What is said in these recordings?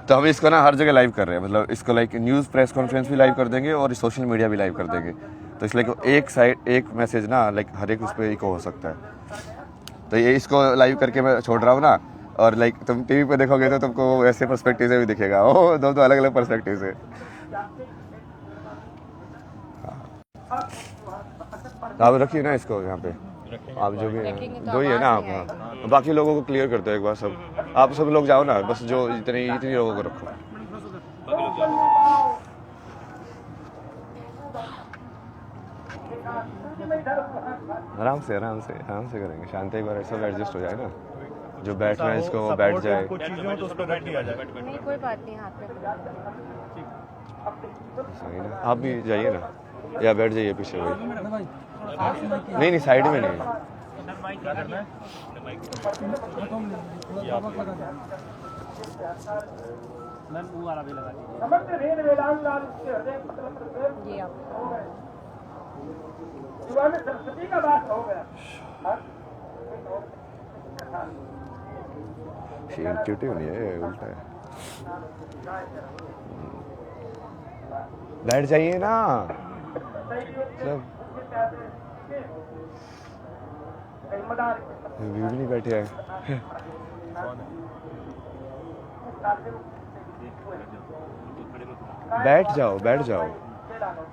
तो हम इसको ना हर जगह लाइव कर रहे हैं, मतलब इसको लाइक न्यूज़ प्रेस कॉन्फ्रेंस भी लाइव कर देंगे और सोशल मीडिया भी लाइव कर देंगे। तो इसलिए एक साइड एक मैसेज ना लाइक हर एक उस पर इको हो सकता है। तो ये इसको लाइव करके मैं छोड़ रहा हूँ ना, और लाइक तुम टीवी पे देखोगे तो तुमको ऐसे पर्सपेक्टिव से भी दिखेगा, ओ दो अलग अलग पर्सपेक्टिव से। आप रखिए ना इसको यहाँ पे, आप जो भी हैं दो ही है ना आप। हाँ, बाकी लोगों को क्लियर कर दो एक बार सब, आप सब लोग जाओ ना, बस जो इतनी लोगों को रखो। आराम से करेंगे, शांति एक बार सब एडजस्ट हो जाए ना, जो बैठना है इसको वो बैठ जाए। कुछ चीज़ें हो तो उस पर बैठ नहीं आ जाए। नहीं कोई बात नहीं, हाथ में सही ना, आप भी जाइए ना, या बैठ जाइए पीछे वही। नहीं साइड में नहीं। ये आप सरस्वती का बात हो गया। इंट्यूटिव नहीं है, उल्टा है। बैठ जाइए ना मतलब, भी नहीं बैठे हैं। बैठ जाओ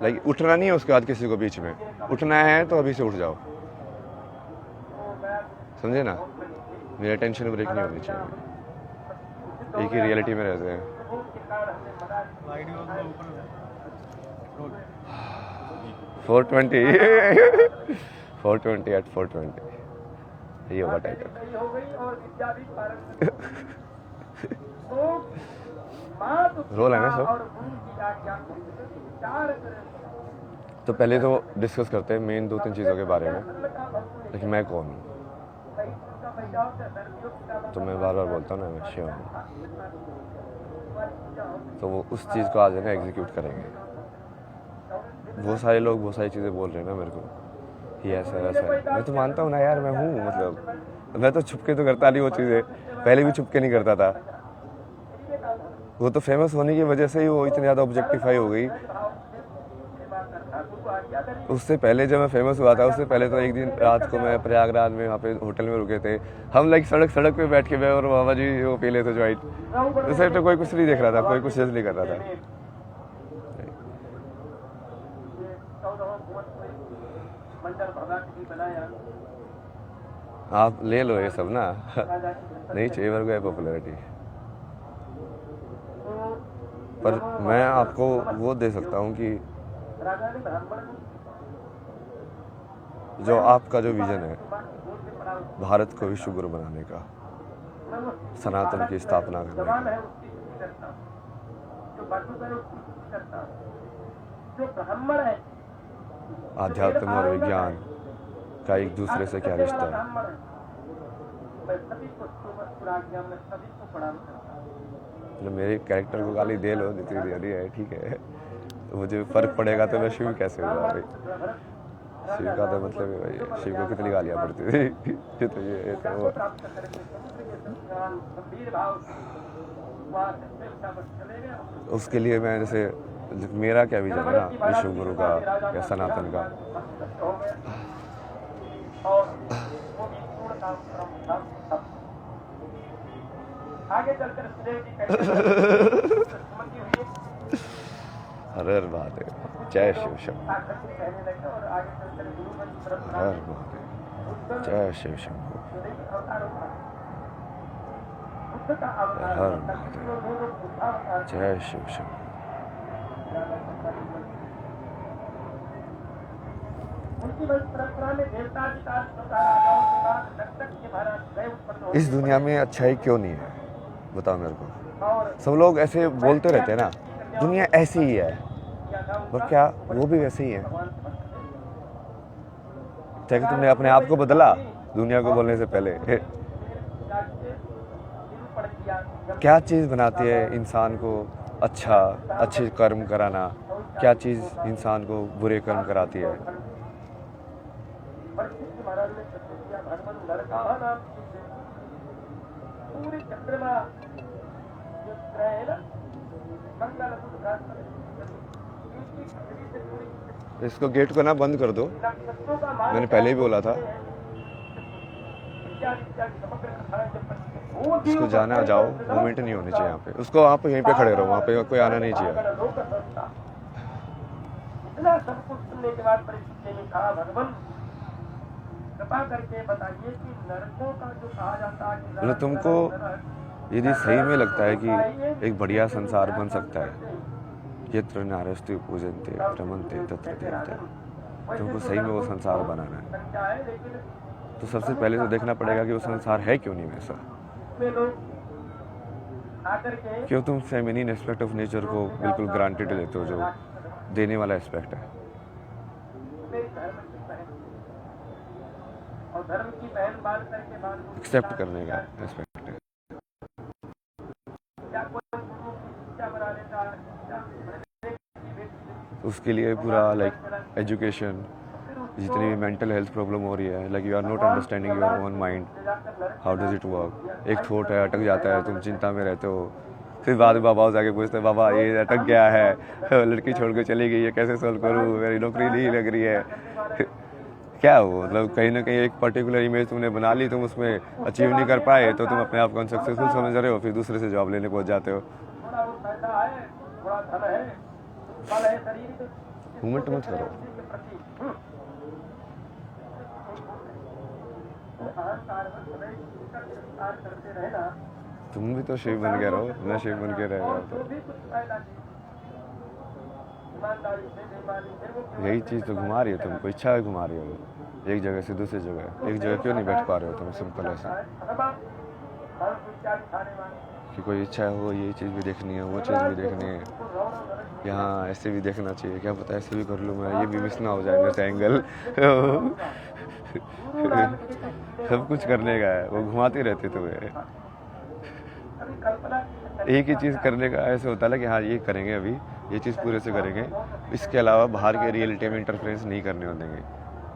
लाइक उठना नहीं है उसके बाद किसी को बीच में, उठना है तो अभी से उठ जाओ, समझे ना, मेरा टेंशन ब्रेक नहीं होनी चाहिए, एक ही रियलिटी में रहते हैं। 420 420 at 420 ये होगा टाइटल। रोल है ना सब। तो पहले तो डिस्कस करते हैं मेन 2-3 चीज़ों के बारे में, लेकिन मैं कौन हूँ, तो मैं बार बार बोलता हूँ ना मैं श्योर हूँ, तो वो उस चीज़ को आज है ना एग्जीक्यूट करेंगे। वो सारे लोग बहुत सारी चीज़ें बोल रहे हैं ना मेरे को, ये ऐसा वैसा है, मैं तो मानता हूँ ना यार, मैं हूँ, मतलब मैं तो छुपके तो करता नहीं वो चीज़ें, पहले भी छुपके नहीं करता था, वो तो फेमस होने की वजह से ही वो इतनी ज़्यादा ऑब्जेक्टिफाई हो गई। उससे पहले जब मैं फेमस हुआ था, उससे पहले तो एक दिन रात को मैं प्रयागराज में वहाँ पे होटल में रुके थे हम, लाइक सड़क पे बैठ के मैं और मामा जी वो पी लेते ज्वाइंट, उस टाइम तो कोई कुछ नहीं देख रहा था, कोई कुछ जज नहीं कर रहा था। आप ले लो ये सब ना नहीं चाहिए मेरे को है पॉपुलैरिटी, पर मैं आपको वो दे सकता हूँ कि जो आपका जो विजन है भारत को विश्व गुरु बनाने का, सनातन की स्थापना करने का, आध्यात्म और विज्ञान का एक दूसरे से क्या रिश्ता है, मतलब मेरे कैरेक्टर को गाली दे लो, जितनी दे दी है ठीक है, तो मुझे फर्क पड़ेगा तो मैं शिव कैसे हुआ भाई, शिव का तो मतलब है भाई, शिव को कितनी गालियाँ पड़ती थी तो ये तो वो। उसके लिए मैं जैसे मेरा क्या विजन है ना विश्व गुरु का या सनातन का, हर बात है, जय शिव शंभू, हर बात है, जय शिव शंभू, हर बात है, जय शिव शंभू। इस दुनिया में अच्छाई क्यों नहीं है बताओ मेरे को, सब लोग ऐसे बोलते रहते हैं ना दुनिया ऐसी ही है, और क्या वो भी वैसे ही है, क्या कि तुमने अपने आप को बदला दुनिया को बोलने से पहले? क्या चीज़ बनाती है इंसान को अच्छे कर्म कराना, क्या चीज़ इंसान को बुरे कर्म कराती है? पूरे चंद्रमा इसको गेट को ना बंद कर दो, मैंने पहले ही बोला था। इसको जाना जाओ, मूवमेंट नहीं होनी चाहिए यहाँ पे। उसको आप यहीं पे खड़े रहो, वहाँ पे कोई आना नहीं चाहिए। इतना सब कुछ सुनने के बाद परिस्थिति ने कहा, भगवान कृपा करके बताइए कि नरकों का जो कहा जाता है, मतलब तुमको यदि सही में लगता है कि एक बढ़िया संसार बन सकता है, यत्र नारस्ति पूजन्ते रमन्ते तत्र देवते, तुमको सही में वो संसार बनाना है, तो सबसे पहले तो देखना पड़ेगा कि वो संसार है क्यों नहीं वैसा। क्यों तुम फेमिनिन एस्पेक्ट ऑफ नेचर को बिल्कुल ग्रांटेड लेते हो, जो देने वाला एस्पेक्ट है। एक्सेप्ट करने का एस्पेक्ट है। उसके लिए पूरा लाइक एजुकेशन, जितनी भी मेंटल हेल्थ प्रॉब्लम हो रही है, like you are not understanding your own mind, how does it work. एक थॉट है, अटक जाता है, तुम चिंता में रहते हो, फिर बाद में बाबा जाके पूछते हैं, बाबा ये अटक गया है, लड़की छोड़ के चली गई है, कैसे सॉल्व करूँ, मेरी नौकरी नहीं लग रही है। क्या हो, मतलब कहीं ना कहीं एक पर्टिकुलर इमेज तुमने बना ली, तुम उसमें अचीव नहीं कर पाए, तो तुम अपने आप को अनसक्सेसफुल समझ रहे हो, फिर दूसरे से जॉब लेने पहुंच जाते हो। मूवमेंट मत करो। तुम भी तो शिव बन के रहो, मैं शिव बन के रह रहा हूँ, यही चीज़ तो घुमा रही है तुमको, इच्छा है घुमा रही हो, एक जगह से दूसरी जगह। एक जगह क्यों नहीं बैठ पा रहे हो तुम, सिंपल ऐसा कि कोई इच्छा हो, ये चीज़ भी देखनी है, वो चीज़ भी देखनी है, यहाँ ऐसे भी देखना चाहिए, क्या पता ऐसे भी कर लूँ मैं, ये भी मिस ना हो जाए मेरे से एंगल। सब कुछ करने का है, वो घुमाती रहती तुम्हें। एक ही चीज़ करने का ऐसे होता है कि हाँ ये करेंगे, अभी ये चीज़ पूरे से करेंगे, इसके अलावा बाहर के रियलिटी में इंटरफेरेंस नहीं करने देंगे,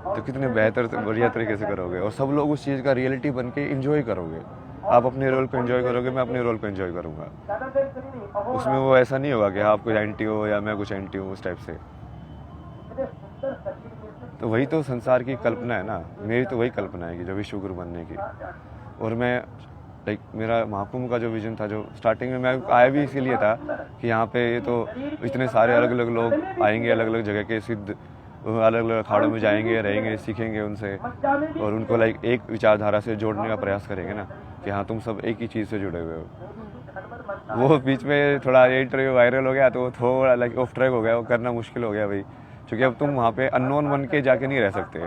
तो कितने बेहतर से बढ़िया तरीके से करोगे, और सब लोग उस चीज़ का रियलिटी बन के इंजॉय करोगे। आप अपने रोल को एंजॉय करोगे, मैं अपने रोल को एंजॉय करूँगा। उसमें वो ऐसा नहीं होगा कि आप कुछ एंटी हो या मैं कुछ एंटी हूँ, उस टाइप से। तो वही तो संसार की कल्पना है ना, मेरी तो वही कल्पना है कि जो विश्व गुरु बनने की। और मैं लाइक मेरा महाकुंभ का जो विजन था, जो स्टार्टिंग में मैं आया भी इसीलिए था कि यहाँ पे ये तो इतने सारे अलग अलग लोग आएंगे, अलग अलग जगह के सिद्ध अलग अलग अखाड़ों में जाएंगे, रहेंगे, सीखेंगे उनसे, और उनको लाइक एक विचारधारा से जोड़ने का प्रयास करेंगे ना, कि हाँ तुम सब एक ही चीज़ से जुड़े हुए हो। वो बीच में थोड़ा ये इंटरव्यू वायरल हो गया, तो वो थोड़ा लाइक ऑफ ट्रैक हो गया, वो करना मुश्किल हो गया भाई, क्योंकि अब तुम वहाँ पे अननोन बन के जाके नहीं रह सकते।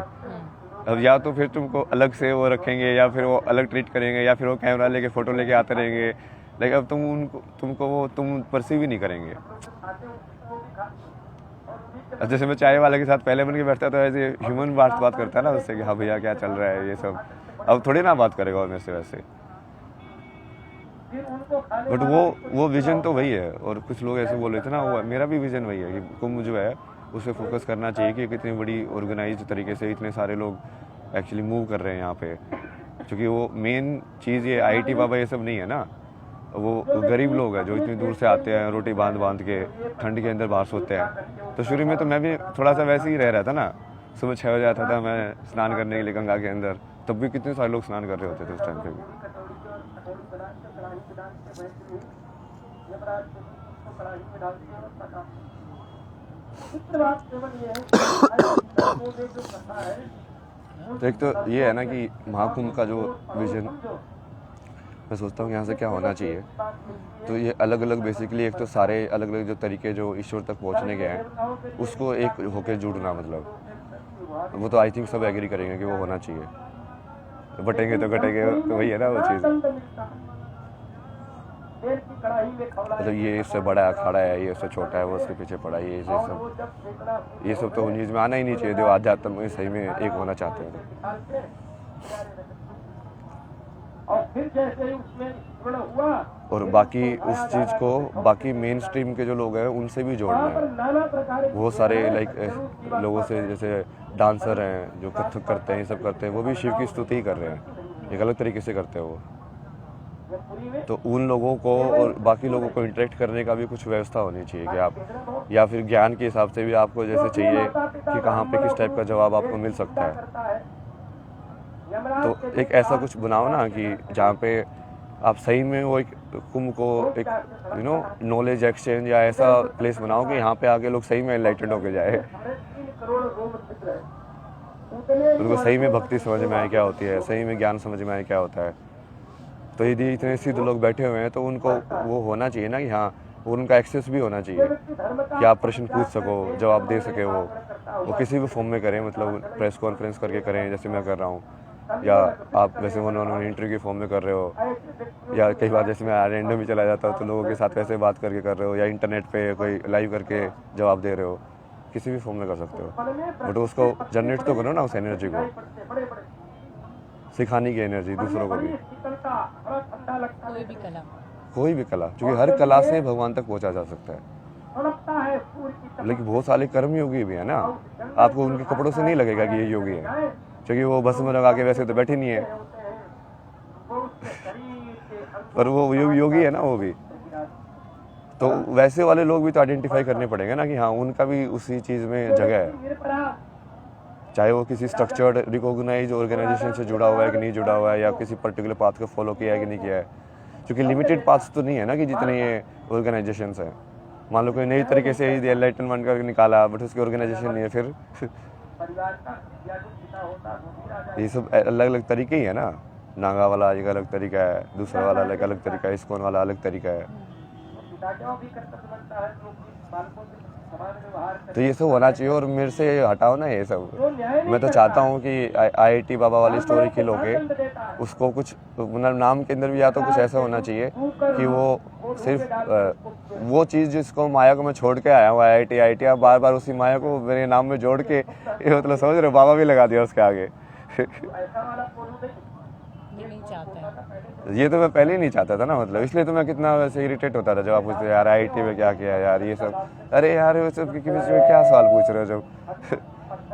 अब या तो फिर तुमको अलग से वो रखेंगे, या फिर वो अलग ट्रीट करेंगे, या फिर वो कैमरा लेके फ़ोटो लेके आते रहेंगे, लेकिन अब तुम परसीव ही नहीं करेंगे। जैसे मैं चाय वाले के साथ पहले बन के बैठता था, ऐसे ह्यूमन बात करता है ना उससे कि हाँ भैया क्या चल रहा है, ये सब। अब थोड़ी ना बात करेगा मेरे से वैसे। बट वो विजन तो वही है, और कुछ लोग ऐसे बोल रहे थे ना, वो मेरा भी विजन वही है कि कुंभ जो है उसे फोकस करना चाहिए कि कितनी बड़ी ऑर्गेनाइज्ड तरीके से इतने सारे लोग एक्चुअली मूव कर रहे हैं यहाँ पे। क्योंकि वो मेन चीज़ ये IIT बाबा ये सब नहीं है ना, वो गरीब लोग हैं जो इतनी दूर से आते हैं, रोटी बांध के ठंड के अंदर बाहर सोते हैं। तो शुरू में तो मैं भी थोड़ा सा वैसे ही रह रहा था ना, सुबह 6 बजे आता था मैं स्नान करने के लिए गंगा के अंदर, तब भी कितने सारे लोग स्नान कर रहे होते थे उस टाइम पे भी। तो एक तो ये है ना कि महाकुंभ का जो विजन, मैं सोचता हूँ यहाँ से क्या होना चाहिए, तो ये अलग अलग बेसिकली एक तो सारे अलग अलग जो तरीके जो ईश्वर तक पहुँचने के हैं उसको एक होके जुड़ना, मतलब वो तो आई थिंक सब एग्री करेंगे कि वो होना चाहिए। बटेंगे तो घटेंगे, तो वही है ना वो चीज़। मतलब ये इससे बड़ा अखाड़ा है, ये इससे छोटा है, वो उसके पीछे पड़ा है, ये सब तो न्यूज़ में आना ही नहीं चाहिए। जो आध्यात्म में सही में एक होना चाहते हैं, और फिर जैसे उसमें स्मरण हुआ, और बाकी उस चीज़ को बाकी मेन स्ट्रीम के जो लोग हैं उनसे भी जोड़ना है। बहुत सारे लाइक लोगों से, जैसे डांसर हैं जो कथक करते हैं, ये सब करते हैं, वो भी शिव की स्तुति ही कर रहे हैं, एक अलग तरीके से करते हैं वो। पुरी में तो उन लोगों को और बाकी लोगों को इंटरेक्ट करने का भी कुछ व्यवस्था होनी चाहिए कि आप, या फिर ज्ञान के हिसाब से भी आपको जैसे चाहिए कि कहाँ पे किस टाइप का जवाब आपको मिल सकता है, करता है यमराज तो एक ऐसा कुछ बनाओ ना कि जहाँ पे आप सही में वो एक कुंभ को एक नॉलेज एक्सचेंज या ऐसा प्लेस बनाओ कि यहाँ पे आके लोग सही में एनलाइटेंड होके जाए, 3 करोड़ रोम छिद्र है उतने उनको सही में भक्ति समझ में आए क्या होती है, सही में ज्ञान समझ में आए क्या होता है। तो यदि इतने सिद्ध लोग बैठे हुए हैं तो उनको वो होना चाहिए ना कि हाँ, उनका एक्सेस भी होना चाहिए कि आप प्रश्न पूछ सको, जवाब दे सके, वो किसी भी फॉर्म में करें, मतलब प्रेस कॉन्फ्रेंस करके करें जैसे मैं कर रहा हूँ, या आप वैसे उन्होंने इंटरव्यू के फॉर्म में कर रहे हो, या कई बार जैसे मैं रैंडम भी चला जाता हूँ तो लोगों के साथ वैसे बात करके कर रहे हो, या इंटरनेट पे कोई लाइव करके जवाब दे रहे हो, किसी भी फॉर्म में कर सकते हो। बट उसको जनरेट तो करो ना उस एनर्जी को, सिखाने की एनर्जी दूसरों को भी, ठंडा लगता कोई भी कला। कोई भी कला, क्योंकि हर कला से भगवान तक पहुंचा जा सकता है। है सूर्य की लेकिन बहुत सारे कर्म योगी भी है ना, आपको उनके कपड़ों से नहीं लगेगा कि ये योगी है, क्योंकि वो बस में लगा के वैसे तो बैठे नहीं है, पर वो योगी है ना वो भी। तो वैसे वाले लोग भी तो आइडेंटिफाई करने पड़ेंगे ना कि हाँ, उनका भी उसी चीज़ में जगह है, चाहे वो किसी स्ट्रक्चर्ड रिकॉग्नाइज ऑर्गेनाइजेशन से जुड़ा हुआ है कि नहीं जुड़ा हुआ है, या किसी पर्टिकुलर पाथ को फॉलो किया है कि नहीं किया है, क्योंकि लिमिटेड पाथ्स तो नहीं है ना कि जितने ये ऑर्गेनाइजेशंस हैं। मान लो कोई नई तरीके से एनलाइटनमेंट करके निकाला बट उसकी ऑर्गेनाइजेशन नहीं है, फिर ये सब अलग अलग तरीके ही है ना। नागा वाला एक अलग तरीका है, दूसरा वाला अलग अलग तरीका है, इस्कॉन वाला अलग तरीका है। तो ये सब होना चाहिए, और मेरे से हटाओ ना ये सब। मैं तो चाहता हूँ कि IIT बाबा वाली स्टोरी के लोगे उसको कुछ मतलब नाम के अंदर भी या तो कुछ ऐसा होना चाहिए कि वो सिर्फ वो चीज़ जिसको माया को मैं छोड़ के आया हूँ IIT आप बार बार उसी माया को मेरे नाम में जोड़ के, ये मतलब समझ रहे हो, बाबा भी लगा दिया उसके आगे। ये नहीं चाहता है। ये तो मैं पहले ही नहीं चाहता था ना, मतलब इसलिए तो मैं कितना वैसे इरिटेट होता था जब आप पूछते यार IIT में क्या किया यार, ये सब, अरे यार वो सब के बीच में क्या सवाल पूछ रहे हो जब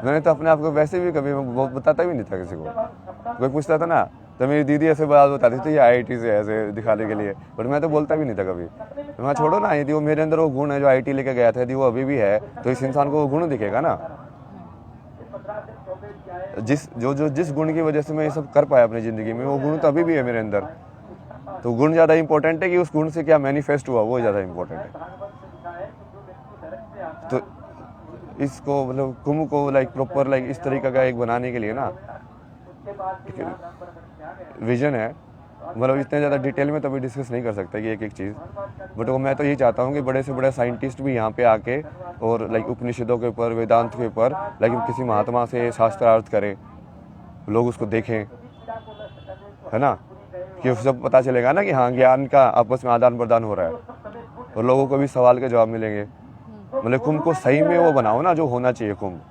मैंने तो अपने आप को वैसे भी कभी बहुत बताता भी नहीं था किसी को। कोई पूछता था ना तो मेरी दीदी ऐसे बात बताती थी IIT से ऐसे दिखाने के लिए, बट मैं तो बोलता भी नहीं था कभी। मैं छोड़ो ना, यदि वो मेरे अंदर वो गुण है जो IIT लेके गया था, यदि वो अभी भी है तो इस इंसान को वो गुण दिखेगा ना, जिस गुण की वजह से मैं ये सब कर पाया अपनी ज़िंदगी में, वो गुण तो अभी भी है मेरे अंदर। तो गुण ज़्यादा इंपॉर्टेंट है कि उस गुण से क्या मैनिफेस्ट हुआ, वो ज़्यादा इंपॉर्टेंट है। तो इसको मतलब कुंभ को लाइक प्रॉपर लाइक इस तरीके का एक बनाने के लिए ना विजन है, मतलब इतने ज़्यादा डिटेल में तो अभी डिस्कस नहीं कर सकता कि एक एक चीज़, बट वो मैं तो ये चाहता हूँ कि बड़े से बड़े साइंटिस्ट भी यहाँ पे आके और लाइक उपनिषदों के ऊपर, वेदांत के ऊपर लाइक किसी महात्मा से शास्त्रार्थ करें, लोग उसको देखें, है ना, कि सब पता चलेगा ना कि हाँ ज्ञान का आपस में आदान प्रदान हो रहा है और लोगों को भी सवाल के जवाब मिलेंगे। मतलब कुंभ को सही में वो बनाओ ना जो होना चाहिए कुंभ,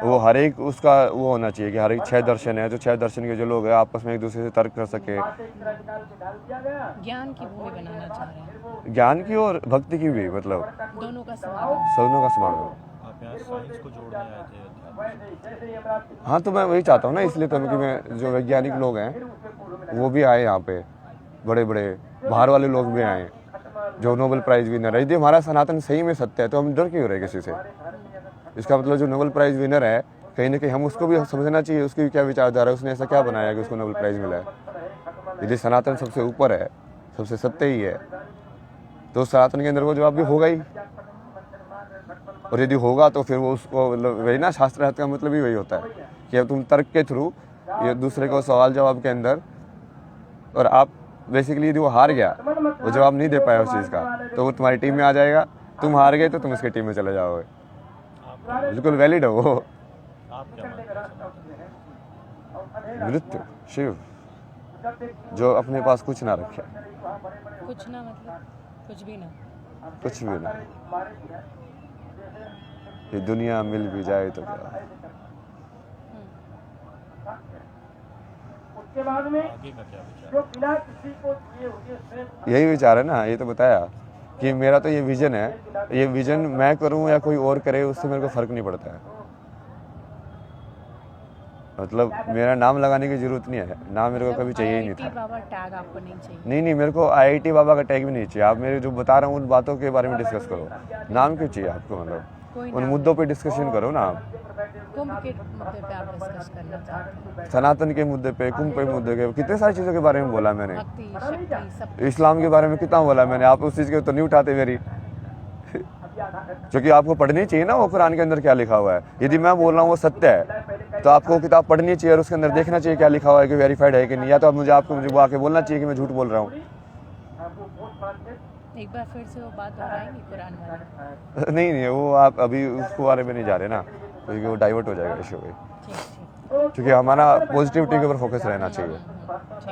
वो हर एक उसका वो होना चाहिए कि हर एक 6 दर्शन है, जो 6 दर्शन के जो लोग हैं आपस में एक दूसरे से तर्क कर सके, ज्ञान की भूमि बनाना चाह रहे हैं, ज्ञान की और भक्ति की भी, मतलब दोनों का समागम। सबनों का समागम। आप यहाँ साइंस को जोड़ने आए थे। हाँ, तो मैं वही चाहता हूँ ना, इसलिए तो कि मैं जो वैज्ञानिक लोग हैं वो भी आए यहाँ पे, बड़े बड़े बाहर वाले लोग भी आए जो नोबेल प्राइज विनर है। यदि हमारा सनातन सही में सत्य है तो हम डर क्यों रहे किसी से? इसका मतलब जो नोबेल प्राइज विनर है कहीं ना कहीं हम उसको भी समझना चाहिए, उसकी क्या विचारधारा है, उसने ऐसा क्या बनाया कि उसको नोबेल प्राइज मिला है। यदि सनातन सबसे ऊपर है, सबसे सत्य ही है, तो सनातन के अंदर वो जवाब भी होगा ही, और यदि होगा तो फिर वो उसको मतलब वही ना, शास्त्रार्थ का मतलब ही वही होता है कि अब तुम तर्क के थ्रू ये दूसरे को सवाल जवाब के अंदर, और आप बेसिकली यदि वो हार गया, वो जवाब नहीं दे पाया उस चीज़ का, तो वो तुम्हारी टीम में आ जाएगा, तुम हार गए तो तुम उसकी टीम में चले जाओगे। बिल्कुल वैलिड है वो। आप क्या मानते हैं? मृत्यु शिव जो अपने पास कुछ ना रखे, कुछ ना मतलब कुछ भी ना। कुछ भी ना, ये दुनिया मिल भी जाए तो क्या। उसके बाद में आगे का क्या विचार? जो बिना किसी को दिए हुए स्वयं यही विचार है ना, ये तो बताया कि मेरा तो ये विजन है, ये विजन मैं करूं या कोई और करे उससे मेरे को फर्क नहीं पड़ता है। मतलब मेरा नाम लगाने की जरूरत नहीं है, नाम मेरे को कभी चाहिए ही नहीं IIT था। बाबा टैग आपको नहीं चाहिए? नहीं, मेरे को IIT बाबा का टैग भी नहीं चाहिए। आप मेरे जो बता रहा हूँ उन बातों के बारे में डिस्कस करो, नाम क्यों चाहिए आपको? मतलब कोई उन नाम मुद्दों पे डिस्कशन करो ना आप। कुंभ के मुद्दे पे आप डिस्कस करना चाहते हैं? सनातन के मुद्दे पे, कुंभ के मुद्दे के, कितने सारी चीज़ों के बारे में बोला मैंने। भक्ति शक्ति सब इस्लाम के बारे में कितना बोला मैंने, आप उस चीज़ के तो नहीं उठाते मेरी। क्योंकि आपको पढ़नी चाहिए ना वो कुरान के अंदर क्या लिखा हुआ है। यदि मैं बोल रहा हूँ वो सत्य है तो आपको किताब पढ़नी चाहिए और उसके अंदर देखना चाहिए क्या लिखा हुआ है, कि वेरीफाइड है कि नहीं। या तो मुझे वो आके बोलना चाहिए कि मैं झूठ बोल रहा हूँ। एक बार फिर से वो बात दोहराएंगे कुरान वाली? नहीं, वो आप अभी उसको बारे में नहीं जा रहे ना, क्योंकि वो डाइवर्ट हो जाएगा इशू पे। ठीक। क्योंकि हमारा पॉजिटिविटी के ऊपर फोकस रहना चाहिए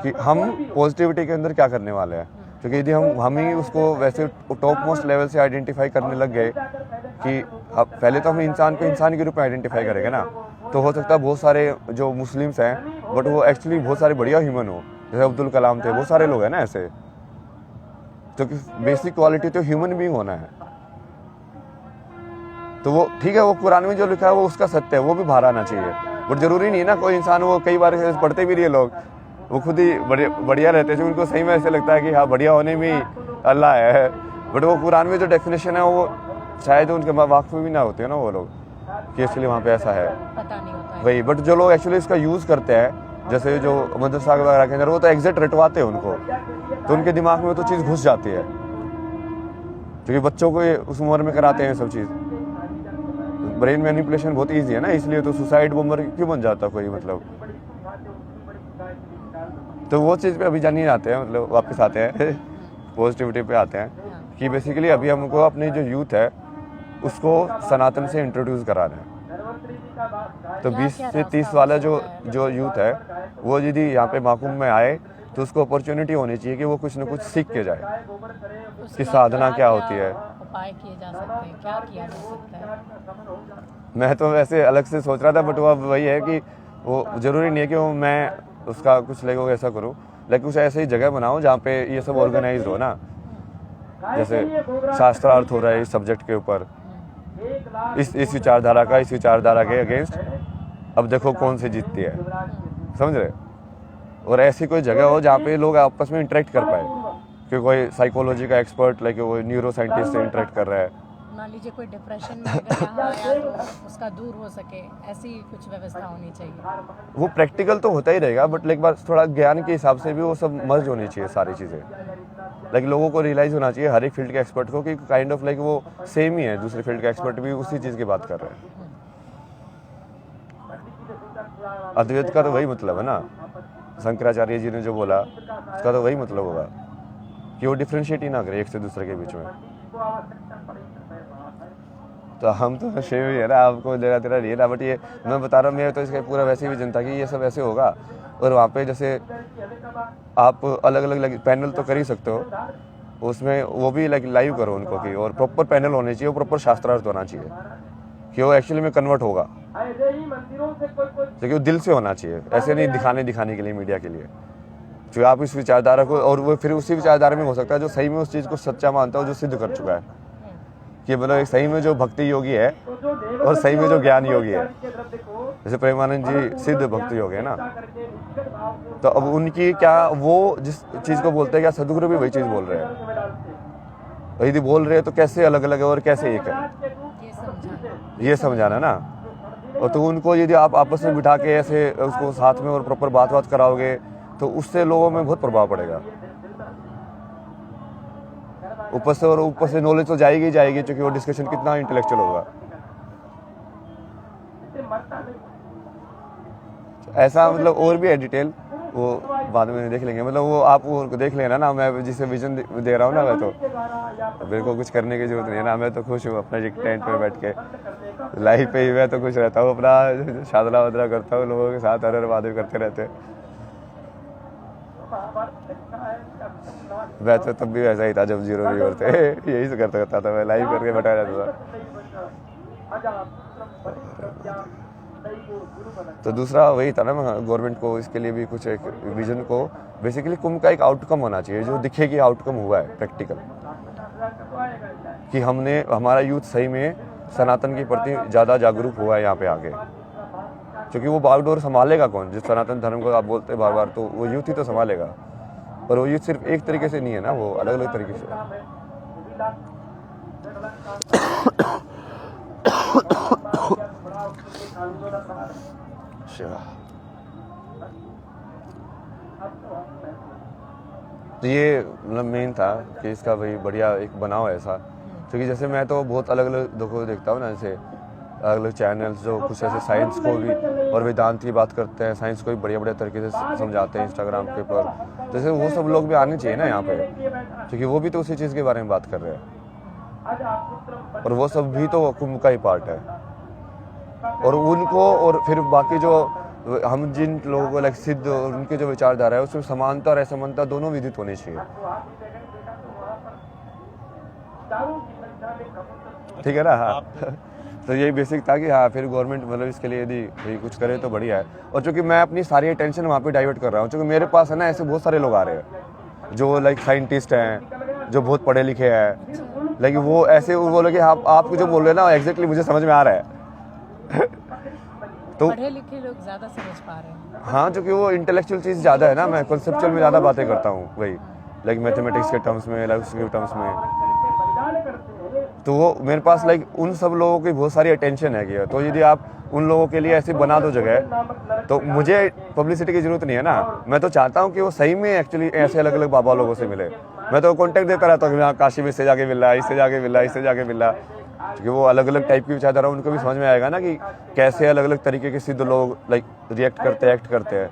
कि हम पॉजिटिविटी के अंदर क्या करने वाले हैं। क्योंकि यदि हम ही उसको वैसे टॉप मोस्ट लेवल से आइडेंटिफाई करने लग गए कि अब पहले तो हम इंसान को इंसान के रूप में आइडेंटिफाई करेंगे ना, तो हो सकता है बहुत सारे जो मुस्लिम्स हैं बट वो एक्चुअली बहुत सारे बढ़िया ह्यूमन हो, जैसे अब्दुल कलाम थे, बहुत सारे लोग हैं ना ऐसे। तो बेसिक क्वालिटी तो ह्यूमन बीइंग होना है। तो वो ठीक है, वो कुरान में जो लिखा है वो उसका सत्य है, वो भी बाहर आना चाहिए। बट जरूरी नहीं ना कोई इंसान, वो कई बार पढ़ते भी नहीं है लोग, वो खुद ही बढ़िया रहते हैं, उनको सही में ऐसे लगता है कि हाँ बढ़िया होने में ही अल्लाह है। बट वो कुरान में जो डेफिनेशन है वो शायद उनके वाक़ में भी ना होते हैं ना वो लोग, कि एक्चुअली वहाँ पे ऐसा है, पता नहीं होता है। वही। बट जो लोग एक्चुअली इसका यूज़ करते हैं, जैसे जो मदरसा वगैरह के अंदर, वो तो एग्जैक्ट रटवाते हैं उनको, तो उनके दिमाग में तो चीज़ घुस जाती है। क्योंकि बच्चों को उस उम्र में कराते हैं सब चीज़। ब्रेन मैनिपुलेशन बहुत ईजी है ना, इसलिए तो सुसाइड बॉम्बर क्यों बन जाता कोई, मतलब। तो वो चीज़ पे अभी जानिए आते हैं, मतलब वापस आते हैं पॉजिटिविटी पे आते हैं कि बेसिकली अभी हमको अपनी जो यूथ है उसको सनातन से इंट्रोड्यूस कराना है। तो 20 से 30 वाला जो यूथ है वो यदि यहाँ पे महाकुंभ में आए तो उसको अपॉर्चुनिटी होनी चाहिए कि वो कुछ ना कुछ सीख के जाए कि साधना क्या होती है। उपाय किए जा सकते हैं, क्या किया जा सकता है? मैं तो वैसे अलग से सोच रहा था, बट वो अब वही है कि वो ज़रूरी नहीं है कि वो मैं उसका कुछ लेको ऐसा करूँ, लेकिन कुछ ऐसी जगह बनाओ जहाँ पे ये सब ऑर्गेनाइज हो ना, जैसे शास्त्रार्थ हो रहा है इस सब्जेक्ट के ऊपर, इस विचारधारा का इस विचारधारा के अगेंस्ट, अब देखो कौन सी जीतती है, समझ रहे। और ऐसी कोई जगह हो जहाँ पे लोग आपस में इंटरेक्ट कर पाए, कि कोई साइकोलॉजी का एक्सपर्ट लाइक कोई न्यूरो साइंटिस्ट से इंटरेक्ट कर रहा है। मान लीजिए कोई डिप्रेशन में अगर यहाँ आया तो उसका दूर हो सके, ऐसी कुछ व्यवस्था होनी चाहिए। वो प्रैक्टिकल तो होता ही रहेगा, बट एक बार थोड़ा ज्ञान के हिसाब से भी वो सब मर्ज होनी चाहिए सारी चीज़ें। लाइक लोगों को रियलाइज होना चाहिए हर एक फील्ड के एक्सपर्ट को कि काइंड ऑफ लाइक वो सेम ही है, दूसरे फील्ड का एक्सपर्ट भी उसी चीज़ की बात कर रहे हैं। अद्वैत का तो वही मतलब है ना, शंकराचार्य जी ने जो बोला उसका तो वही मतलब होगा कि वो डिफ्रेंशिएट ही ना करे एक से दूसरे के बीच में। तो हम तो शेव ही है ना, आपको लेना तेरा नहीं है ना, बट ये मैं बता रहा हूँ, मेरा तो इसका पूरा वैसे ही विजन था कि ये सब ऐसे होगा। और वहाँ पे जैसे आप अलग अलग पैनल तो कर ही सकते हो, उसमें वो भी लाइक लाइव करो उनको कि, और प्रॉपर पैनल होने चाहिए, प्रॉपर शास्त्रार्थ होना चाहिए कि वो एक्चुअली में कन्वर्ट होगा, क्योंकि वो दिल से होना चाहिए, ऐसे नहीं दिखाने के लिए, मीडिया के लिए। जो आप इस विचारधारा को, और वो फिर उसी विचारधारा में हो सकता है जो सही में उस चीज़ को सच्चा मानता हो, जो सिद्ध कर चुका है कि मतलब सही में जो भक्ति योगी है और सही में जो ज्ञान योगी है, जैसे प्रेमानंद जी सिद्ध भक्ति योगी है ना। तो अब उनकी क्या, वो जिस चीज़ को बोलते हैं क्या सदगुरु भी वही चीज़ बोल रहे हैं, यदि बोल रहे हैं तो कैसे अलग अलग है और कैसे एक है, ये समझाना ना। और तो उनको यदि आप आपस में बिठा के ऐसे उसको साथ में और प्रॉपर बात कराओगे तो उससे लोगों में बहुत प्रभाव पड़ेगा ऊपर से, और ऊपर से नॉलेज तो जाएगी ही जाएगी, क्योंकि वो डिस्कशन कितना इंटेलेक्चुअल होगा। ऐसा मतलब और भी है डिटेल, वो बाद में देख लेंगे, मतलब वो आप वो देख लेना ना। मैं जिसे विजन दे रहा हूँ ना, मैं तो मेरे को कुछ करने की जरूरत नहीं है ना, मैं तो खुश हूँ अपना टेंट पे बैठ के लाइफ पे ही मैं तो खुश रहता हूँ, अपना शादरा वदरा करता हूँ, लोगों के साथ हर बातें करते रहते। मैं तो तब भी वैसा ही था जब 0 व्यूअर थे, यही से करता था, मैं लाइव करके बैठा रहता था। तो दूसरा वही था ना, गवर्नमेंट को इसके लिए भी कुछ एक विजन को, बेसिकली कुंभ का एक आउटकम होना चाहिए जो दिखे कि आउटकम हुआ है प्रैक्टिकल, कि हमारा यूथ सही में सनातन के प्रति ज़्यादा जागरूक हुआ है यहाँ पे आके। क्योंकि वो बागडोर संभालेगा कौन? जिस सनातन धर्म को आप बोलते हैं बार बार, तो वो यूथ ही तो संभालेगा। पर वो यूथ सिर्फ एक तरीके से नहीं है ना, वो अलग अलग तरीके से है। तो ये मतलब मेन था कि इसका भाई बढ़िया एक बनाओ ऐसा, क्योंकि जैसे मैं तो बहुत अलग अलग देखता हूँ ना, जैसे अलग अलग चैनल्स जो कुछ ऐसे साइंस को भी और वेदांत की बात करते हैं, साइंस को भी बढ़िया बढ़िया तरीके से समझाते हैं इंस्टाग्राम के पर, जैसे वो सब लोग भी आने चाहिए ना यहाँ पे, क्योंकि वो भी तो उसी चीज़ के बारे में बात कर रहे हैं और वो सब भी तो कुंभ का ही पार्ट है। और उनको और फिर बाकी जो हम जिन लोगों को लाइक सिद्ध और उनके जो विचारधारा है उसमें समानता और असमानता दोनों विदित होनी चाहिए, ठीक है ना? हाँ तो यही बेसिक था कि हाँ फिर गवर्नमेंट मतलब इसके लिए यदि कुछ करे तो बढ़िया है। और चूंकि मैं अपनी सारी अटेंशन वहाँ पे डाइवर्ट कर रहा हूँ, क्योंकि मेरे पास है ना ऐसे बहुत सारे लोग आ रहे हैं जो लाइक साइंटिस्ट हैं, जो बहुत पढ़े लिखे हैं, लेकिन वो ऐसे वो बोले कि आप जो बोल रहे हैं ना एग्जैक्टली मुझे समझ में आ रहा है। तो पढ़े लिखे लोग ज़्यादा समझ पा रहे हैं। हाँ, क्योंकि वो इंटेलेक्चुअल चीज़ ज़्यादा है ना, मैं कॉन्सेप्चुअल में ज़्यादा बातें करता हूँ, वही लाइक मैथमेटिक्स के टर्म्स में, लाइक उसके टर्म्स में। तो वो मेरे पास लाइक उन सब लोगों की बहुत सारी अटेंशन है कि तो यदि आप उन लोगों के लिए ऐसी बना दो जगह, तो मुझे पब्लिसिटी की जरूरत नहीं है ना। मैं तो चाहता हूँ कि वो सही में एक्चुअली ऐसे अलग अलग बाबा लोगों से मिले। मैं तो कॉन्टैक्ट देता रहता हूँ कि हाँ काशी में इससे जाके मिल रहा है, इससे जाके मिल रहा है, इससे जाके मिल रहा है, क्योंकि वो अलग अलग टाइप की विचारधारा उनको भी समझ में आएगा ना कि कैसे अलग अलग तरीके के सिद्ध लोग लाइक रिएक्ट करते हैं, एक्ट करते हैं।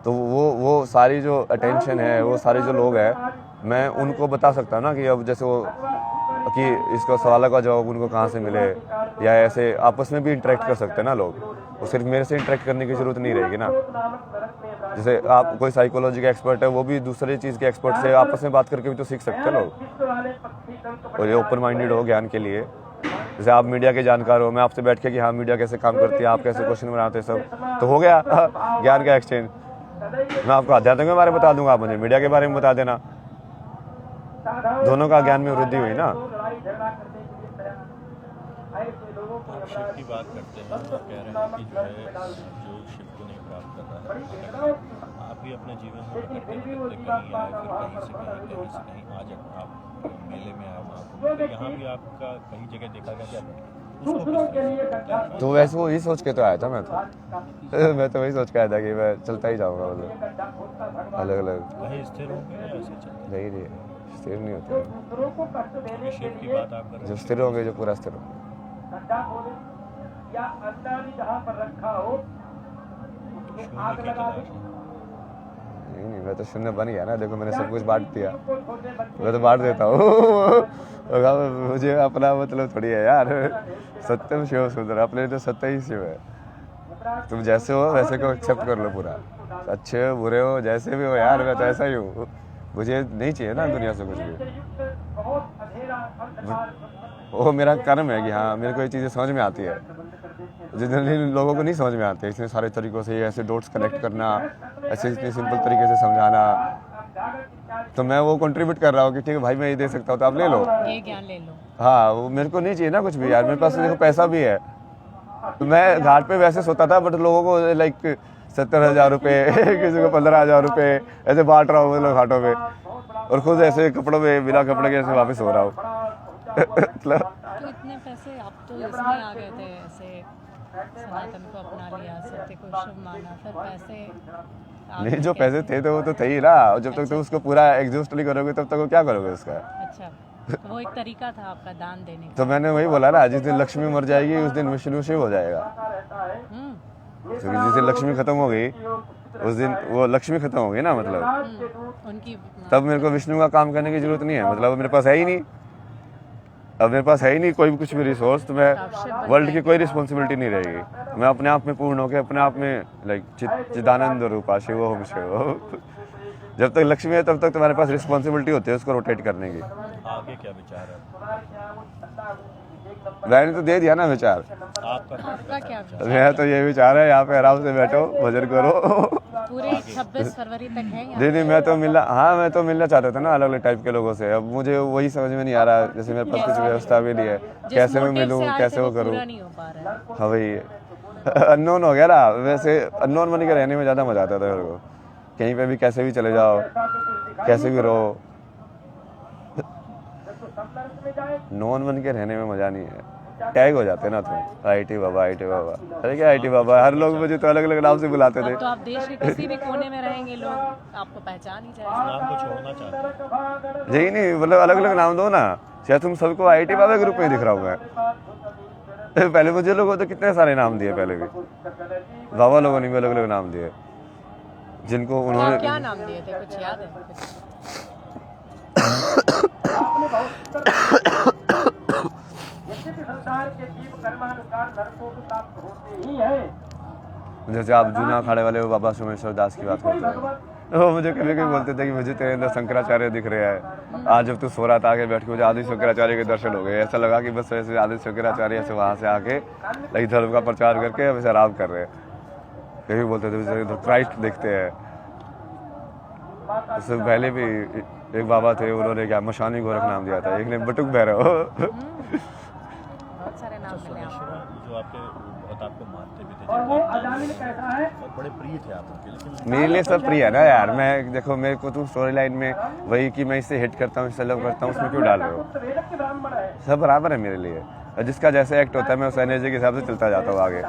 तो वो सारी जो अटेंशन है, वो सारे जो लोग हैं, मैं उनको बता सकता हूँ ना कि अब जैसे वो कि इसका सवाल का जवाब उनको कहाँ से मिले, या ऐसे आपस में भी इंटरेक्ट कर सकते हैं ना लोग। वो सिर्फ मेरे से इंटरेक्ट करने की जरूरत नहीं रहेगी ना। जैसे आप कोई साइकोलॉजी का एक्सपर्ट है, वो भी दूसरे चीज़ के एक्सपर्ट से आपस में बात करके भी तो सीख सकते हैं लोग। और ये ओपन माइंडेड हो ज्ञान के लिए। जैसे आप मीडिया के जानकार हो, मैं आपसे बैठ के कि हाँ मीडिया कैसे काम करती है, आप कैसे क्वेश्चन बनाते हैं, सब तो हो गया ज्ञान का एक्सचेंज। मैं आपको अध्यात्म के बारे में बता दूंगा, आप मुझे मीडिया के बारे में बता देना, दोनों का ज्ञान में वृद्धि हुई ना। शिव की बात करते हैं तो कह रहे हैं कि जो है जो शिव को नहीं प्राप्त कर रहा है, आप भी अपने जीवन में कहीं आए, फिर कहीं से कहीं आज आप मेले में आए, वहाँ तो यहाँ भी आपका कहीं जगह देखा गया क्या? तो वैसे वो ही सोच के तो आया था मैं तो वही सोच के आया था कि मैं चलता ही जाऊँगा, मतलब अलग अलग कहीं स्थिर होंगे या ऐसे चलते? नहीं स्थिर नहीं होते। शिव की बात आप कर रहे जो स्थिर होंगे, जो पूरा स्थिर होंगे। नहीं, मैं तो शून्य बन गया ना। देखो मैंने सब कुछ बांट दिया, मैं तो बांट देता हूँ। मुझे अपना मतलब थोड़ी है यार। सत्यम शिव सुंदर, अपने तो सत्य ही शिव है। तुम जैसे हो वैसे को एक्सेप्ट कर लो पूरा, अच्छे हो बुरे हो जैसे भी हो यार, मैं तो ऐसा ही हूँ। मुझे नहीं चाहिए ना दुनिया से कुछ भी। वो मेरा कर्म है कि हाँ मेरे को ये चीज़ें समझ में आती है, जितने लोगों को नहीं समझ में आते। इतने सारे तरीकों से ऐसे डॉट्स कनेक्ट करना, ऐसे इतने सिंपल तरीके से समझाना, तो मैं वो कंट्रीब्यूट कर रहा हूँ कि ठीक है भाई मैं ये दे सकता हूँ तो आप ले लो, ये ज्ञान ले लो। हाँ वो मेरे को नहीं चाहिए ना कुछ भी यार। मेरे पास देखो पैसा भी है, तो मैं घाट पे वैसे सोता था, बट लोगों को लाइक 70,000 रुपये किसी को 15,000 रुपये ऐसे बांट रहा हूँ मतलब घाटों में, और खुद ऐसे कपड़ों में बिना कपड़े के ऐसे वापस हो रहा हूँ। मतलब तो इतने पैसे आप तो इसमें आ गए थे, ऐसे सनातन को अपना लिया, सत्य को शुभ माना, फिर पैसे नहीं जो पैसे थे तो वो तो थे ही ना। जब तक तुम उसको पूरा एग्जॉस्ट नहीं करोगे तब तक वो क्या करोगे उसका। अच्छा, तो वो एक तरीका था आपका दान देने का। तो मैंने वही बोला ना, जिस दिन लक्ष्मी मर जाएगी उस दिन विष्णु शिव हो जाएगा। क्योंकि जिस दिन लक्ष्मी खत्म हो गई उस दिन वो लक्ष्मी खत्म हो गई ना, मतलब उनकी तब मेरे को विष्णु का काम करने की जरूरत नहीं है। मतलब मेरे पास है ही नहीं, अब मेरे पास है ही नहीं कोई भी कुछ भी रिसोर्स, तो मैं वर्ल्ड की कोई रिस्पॉन्सिबिलिटी नहीं रहेगी। मैं अपने आप में पूर्ण होकर अपने आप में लाइक चिदानंद रूपा शिव होम शिव। जब तक लक्ष्मी है तब तक तुम्हारे पास रिस्पॉन्सिबिलिटी होती है उसको रोटेट करने की। आगे क्या विचार है? मैंने तो दे दिया ना विचार। आपका क्या विचार? मैं तो ये विचार है यहाँ पे आराम से बैठो, भजन करो। पूरे 26 फरवरी तक है यहाँ? नहीं, मैं तो मिलना चाहता था ना अलग अलग टाइप के लोगों से। अब मुझे वही समझ में नहीं आ रहा, जैसे मेरे पास कुछ व्यवस्था भी नहीं है, कैसे मैं मिलूँ, कैसे वो करूँ। नहीं हो पा रहा है। हाँ भाई, अननोन हो गया ना। वैसे अननोन बन के रहने में ज़्यादा मजा आता था मेरे को। कहीं पे भी कैसे भी चले जाओ, कैसे भी रहो, नॉन बन के रहने में मजा नहीं है। टैग हो जाते ना तुम, आईटी बाबा, आईटी बाबा। अरे क्या आईटी बाबा, हर लोग मुझे तो अलग अलग नाम से बुलाते थे। अब तो आप देश के किसी भी कोने में रहेंगे, लोग आपको पहचान ही जाएंगे। नाम को छोड़ना चाहते हैं। यही नहीं, मतलब अलग अलग नाम दो ना। शायद तुम सबको आईटी बाबा के रूप में दिख रहा हूँ मैं। पहले मुझे लोगों तो कितने सारे नाम दिए, पहले भी बाबा लोगों ने भी अलग अलग नाम दिए, जिनको उन्होंने क्या नाम दिए थे, कुछ याद है? संसार के जीव कर्मानुसार नरकों को प्राप्त होते ही हैं। जैसे आप जूना अखाड़े वाले वो बाबा सोमेश्वर दास की बात करते हैं, वो मुझे कभी कभी बोलते थे कि मुझे तेरे अंदर शंकराचार्य दिख रहे हैं। आज जब तू सो रहा था आके बैठ के, मुझे आदि शंकराचार्य के दर्शन हो गए। ऐसा लगा कि बस ऐसे आदि शंकराचार्य से वहाँ से आके लाइक धर्म का प्रचार करके अब ऐसे आराम कर रहे हैं। कभी बोलते थे तो क्राइस्ट दिखते हैं। इससे पहले भी एक बाबा थे, उन्होंने क्या मशानी गोरख नाम दिया था, एक ने बटुक भैरव। बहुत सारे नाम मिले आपको। सोमेश्वर जो आपके बहुत आपको मानते भी थे, और वो अजामिल कैसा है? और बड़े प्रिय थे आप उनके, लेकिन मेरे लिए सब प्रिय है ना यार। मैं देखो, मेरे को तुम स्टोरी लाइन में वही कि मैं इससे हिट करता हूँ, इससे लव करता हूँ, उसमें क्यों डाल रहे हो? वेदक के ब्राह्मण है। सब बराबर है मेरे लिए। और जिसका जैसे एक्ट होता है मैं उस एनर्जी के हिसाब से चलता जाता हूँ आगे।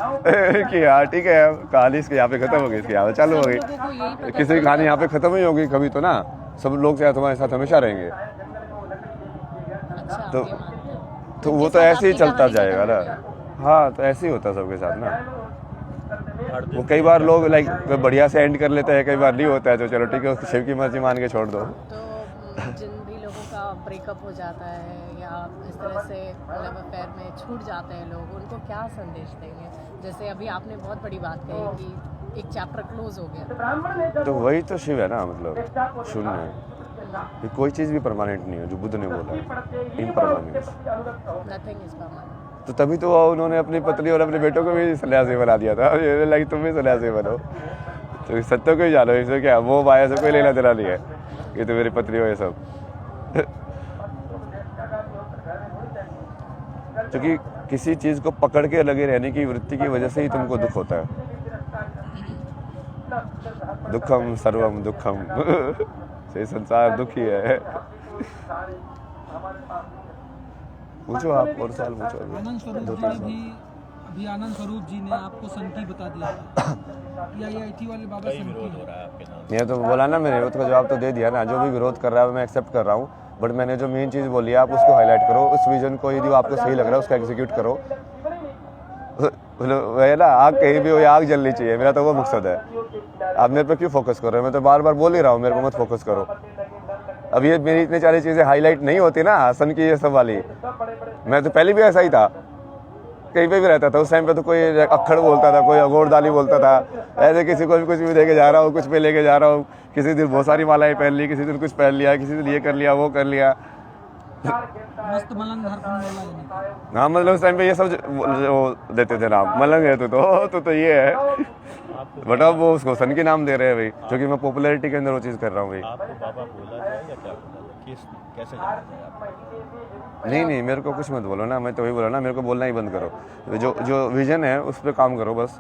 कि यार ठीक है, कहानी इसके यहाँ पे खत्म हो गई, इसके यहाँ पे चालू हो लोगों को यही गई। पता किसी की कहानी यहाँ पे खत्म ही होगी कभी तो ना, सब लोग चाहे तुम्हारे साथ हमेशा रहेंगे। अच्छा, तो आप ये मानते हैं। तो वो तो जिसके ऐसे ही साथ चलता आपकी कहानी जाएगा खत्म ना। हो गई। हाँ, तो ऐसे ही होता है सबके साथ ना। हर दिन वो कई बार लोग लाइक बढ़िया से एंड कर लेते हैं, कई बार नहीं होता है, तो चलो ठीक है, शिव की मर्जी मान के छोड़ दो। तो जिन भी लोगों का ब्रेकअप हो जाता है या इस तरह से लव अफेयर में छूट जाते हैं लोग, उनको क्या संदेश देंगे? जैसे अभी आपने बहुत बड़ी बात कही कि एक चैप्टर क्लोज हो गया। ब्राह्मण ने तो वही तो शिव है ना, मतलब शून्य है। कि कोई चीज़ भी परमानेंट नहीं है, जो बुद्ध ने बोला है, इम्परमानेंट। Nothing is permanent. तो तभी तो उन्होंने अपनी पत्नी और अपने बेटों को भी सन्यासी बना दिया था। ये लाइक तुम भी सन्यासी बनो, तो सत्य को ही जानो। इससे क्या, वो माया से कोई लेना देना नहीं है, ये तो मेरी पत्नी हो ये सब। क्योंकि किसी चीज़ को पकड़ के लगे रहने की वृत्ति की वजह से ही तुमको दुख होता है। दुखम सर्वम दुखम। ये संसार दुखी है। पूछो आप, और साल पूछो। आनंद स्वरूप जी ने भी अभी आनंद स्वरूप जी ने आपको संकी बता दिया था कि आईआईटी वाले बाबा कई संकी विरोध हो हैं। रहा है आपके नाम। ये तो बोला ना, मैंने विरोध का जवाब तो दे दिया ना। जो भी विरोध कर रहा है मैं एक्सेप्ट कर रहा हूँ, बट मैंने जो मेन चीज़ बोली है आप उसको हाईलाइट करो। उस विजन को यदि आपको सही लग रहा है उसका एग्जीक्यूट करो। वही ना, आग कहीं भी हो या आग जलनी चाहिए, मेरा तो वो मकसद है। आप मेरे पे क्यों फोकस कर रहे हो? मैं तो बार बार बोल ही रहा हूँ, मेरे को मत फोकस करो। अब ये मेरी इतनी सारी चीज़ें हाईलाइट नहीं होती ना, सन की ये सब वाली। मैं तो पहले भी ऐसा ही था, कहीं पे भी रहता था। उस टाइम पे तो कोई अक्खड़ बोलता था, कोई अघोरदाली बोलता था, ऐसे किसी को भी कुछ भी देके जा रहा हूँ, कुछ पे लेके जा रहा हूँ। किसी दिन बहुत सारी मालाएं पहन ली, किसी दिन कुछ पहन लिया, किसी दिन ये कर लिया, वो कर लिया। मस्त मलंग हरफन वाला यानी। हाँ, मतलब उस टाइम पे ये सब वो देते थे नाम, मलंग है तो ये है। बट अब वो उसको सन के नाम दे रहे हैं भाई, क्योंकि मैं पॉपुलैरिटी के अंदर वो चीज़ कर रहा हूँ भाई। आपको बाबा बोला जाए या क्या बोला जाए, कैसे जाना जाए आपको? नहीं, मेरे को कुछ मत बोलो ना, मैं तो वही बोला ना, मेरे को बोलना ही बंद करो। जो विजन है उस पर काम करो बस।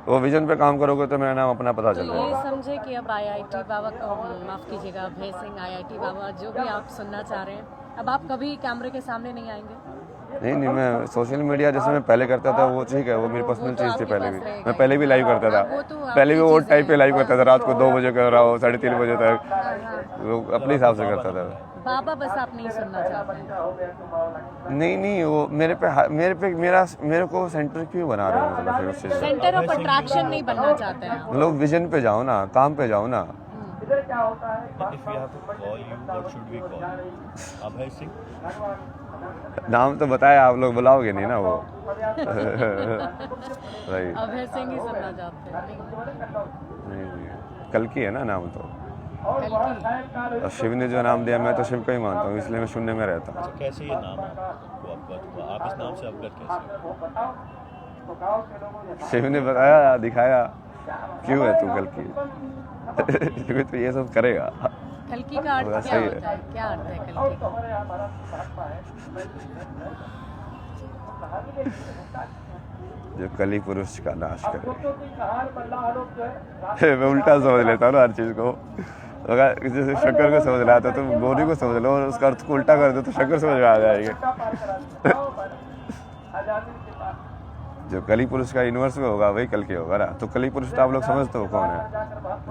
वो विजन पे काम करोगे तो मेरा नाम अपना पता चल तो जाएगा। ये समझे कि अब आईआईटी बाबा को, माफ़ कीजिएगा अभय सिंह, आईआईटी बाबा जो भी आप सुनना चाह रहे हैं, अब आप कभी कैमरे के सामने नहीं आएंगे? नहीं, मैं सोशल मीडिया जैसे मैं पहले करता था वो ठीक है, वो मेरी पर्सनल चीज़ थी। पहले भी मैं पहले भी लाइव करता था, पहले भी वो टाइप पे लाइव करता था, रात को 2 बजे कर रहा हूँ, 3:30 बजे तक, वो अपने हिसाब से करता था। बाबा बस आप नहीं सुनना चाहते हैं? नहीं, वो मेरे को सेंटर क्यों बना रहे हो? मतलब फिर उस चीज़ से सेंटर ऑफ अट्रैक्शन नहीं बनना चाहते हैं आप? मतलब विजन पे जाओ ना, काम पे जाओ ना। इधर क्या होता है? If we have to call you, what should we call you? Abhay Singh? नाम तो बताया, आप लोग बुलाओगे नहीं ना वो। भाई अभय सिंह ही सुनना चाहते हैं? नहीं, कल की है ना नाम तो। कल की और शिव ने जो नाम दिया, मैं तो शिव को ही मानता हूँ, इसलिए मैं शून्य में रहता हूँ। अच्छा, कैसे ये नाम आपको अवगत हुआ? आप इस नाम से अवगत कैसे हुए? शिव ने बताया, दिखाया, क्यों है तू कल की? क्योंकि तू ये सब करेगा। कल्कि का अर्थ वैसा क्या ही है। होता है? क्या अर्थ है कल्कि का? जो कली पुरुष का नाश करे। मैं उल्टा समझ लेता हूँ ना हर चीज को। अगर जैसे शक्कर को समझ रहा था तुम गोरी को समझ लो और उसका अर्थ को उल्टा कर दो तो शक्कर समझ में आ जाएगी। जो कली पुरुष का इनवर्स में होगा वही कल के होगा ना। तो कली पुरुष तो आप लोग समझते हो कौन है?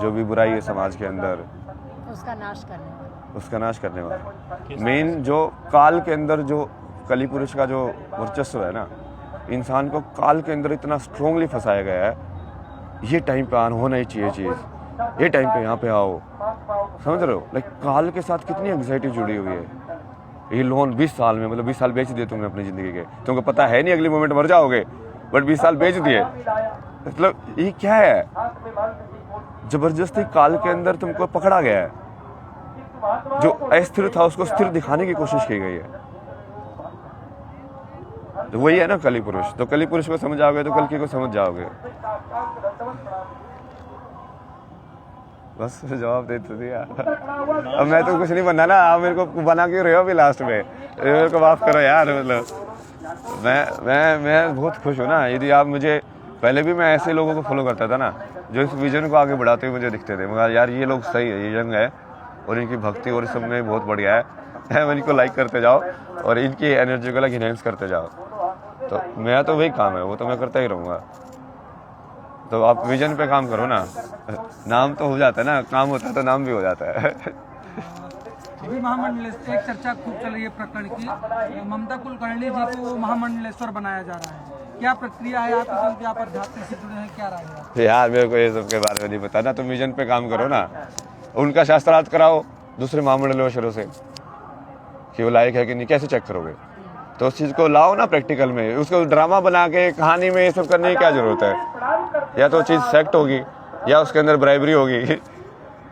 जो भी बुराई है समाज के अंदर उसका नाश करने वाला। उसका नाश करने वाला। मेन जो काल के अंदर जो कली पुरुष का जो वर्चस्व है ना, इंसान को काल के अंदर इतना स्ट्रोंगली फंसाया गया है, ये टाइम पे ऑन होना ही चाहिए चीज़, ये टाइम पे यहाँ पे आओ, समझ रहे हो? लाइक काल के साथ कितनी एंग्जाइटी जुड़ी हुई है। ये लोन 20 साल में, मतलब 20 साल बेच दिए तुमने अपनी ज़िंदगी के, तुमको पता है नहीं अगले मोमेंट मर जाओगे, बट 20 साल बेच दिए। मतलब ये क्या है? जबरदस्ती काल के अंदर तुमको पकड़ा गया है। जो अस्थिर था उसको स्थिर दिखाने की कोशिश की गई है। तो वही है ना कली पुरुष। तो कली पुरुष को समझ जाओगे तो कल्कि को समझ जाओगे। बस जवाब दे तो दिया। अब मैं तो कुछ नहीं बनना ना, आप मेरे को बना के रहे हो अभी लास्ट में, मेरे को माफ करो यार। मतलब मैं बहुत खुश हूँ ना। यदि आप मुझे पहले भी मैं ऐसे लोगों को फॉलो करता था ना, जो इस विजन को आगे बढ़ाते हुए मुझे दिखते थे, मगर यार ये लोग सही है, ये यंग है और इनकी भक्ति और सब में बहुत बढ़िया है। इनको लाइक करते जाओ और इनकी एनर्जी को इनहेंस करते जाओ। तो मेरा तो वही काम है, वो तो मैं करता ही रहूँगा। तो आप विजन पे काम करो ना, नाम तो हो जाता है ना, काम होता है तो नाम भी हो जाता है। अभी महामंडलेश्वर एक चर्चा खूब चल रही है प्रकरण की, ममता कुलकर्णी जी को महामंडलेश्वर बनाया जा रहा है, क्या प्रक्रिया है? आप यहाँ पर अध्यात्म से जुड़े हैं, क्या राय है? यार मेरे को ये सब के बारे में नहीं पता ना। तुम विजन पे काम करो ना, उनका शास्त्रार्थ कराओ दूसरे महामंडलेश्वरों से कि वो लायक है कि नहीं, कैसे चेक करोगे? तो उस चीज़ को लाओ ना प्रैक्टिकल में। उसको ड्रामा बना के कहानी में ये सब करने की क्या जरूरत है? या तो चीज़ सेक्ट होगी या उसके अंदर ब्राइबरी होगी।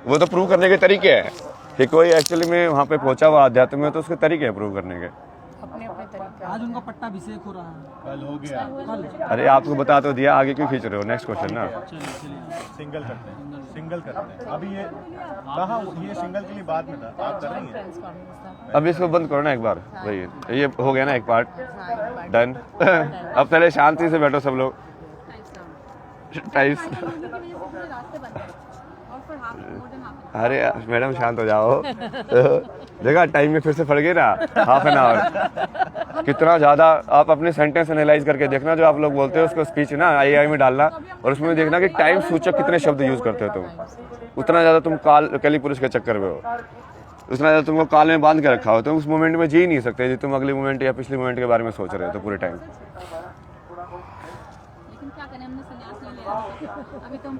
वो तो प्रूव करने के तरीके हैं कि कोई एक्चुअली में वहाँ पे पहुंचा हुआ अध्यात्म में, तो उसके तरीके हैं प्रूव करने के। अपने अपने तरीके। आज उनका पट्टाभिषेक हो रहा है, कल हो गया। अरे आपको बता तो दिया, आगे क्यों खींच रहे हो? नेक्स्ट क्वेश्चन ना। सिंगल करते हैं, सिंगल करते हैं। अभी ये कहाँ, ये सिंगल के लिए बाद में था, आप कर रही हैं? फ्रेंड्स कॉन्फ्रेंस था। अब इसको बंद करो ना एक बार। वही ये हो गया ना एक पार्ट, हाँ, एक बार। डन। अब पहले शांति से बैठो सब लोग। टाइम्स अरे मैडम शांत हो जाओ। देखा टाइम में फिर से फट गई ना, हाफ एन आवर। कितना ज़्यादा आप अपने सेंटेंस एनालाइज करके देखना, जो आप लोग बोलते हो उसको स्पीच ना AI में डालना और उसमें देखना कि टाइम सूचक कितने शब्द यूज़ करते हो तुम। उतना ज़्यादा तुम कली पुरुष के चक्कर में हो, उतना ज़्यादा तुमको काल में बांध के रखा हो, तुम उस मोमेंट में जी नहीं सकते जो तुम अगले मोमेंट या पिछले मोमेंट के बारे में सोच रहे हो तो पूरे टाइम।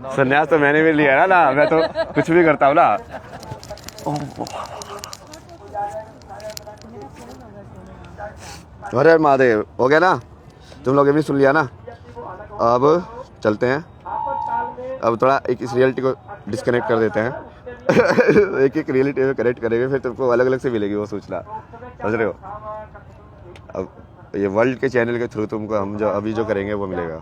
संन्यास तो मैंने भी लिया है ना, मैं तो कुछ भी करता हूँ ना। अरे महादेव, हो गया ना? तुम लोग ये भी सुन लिया ना? अब चलते हैं। अब थोड़ा एक इस रियलिटी को डिस्कनेक्ट कर देते हैं। एक एक रियलिटी में कनेक्ट करेंगे, फिर तुमको अलग अलग से मिलेगी वो सूचना, समझ रहे हो? अब ये वर्ल्ड के चैनल के थ्रू तुमको हम जो अभी जो करेंगे वो मिलेगा।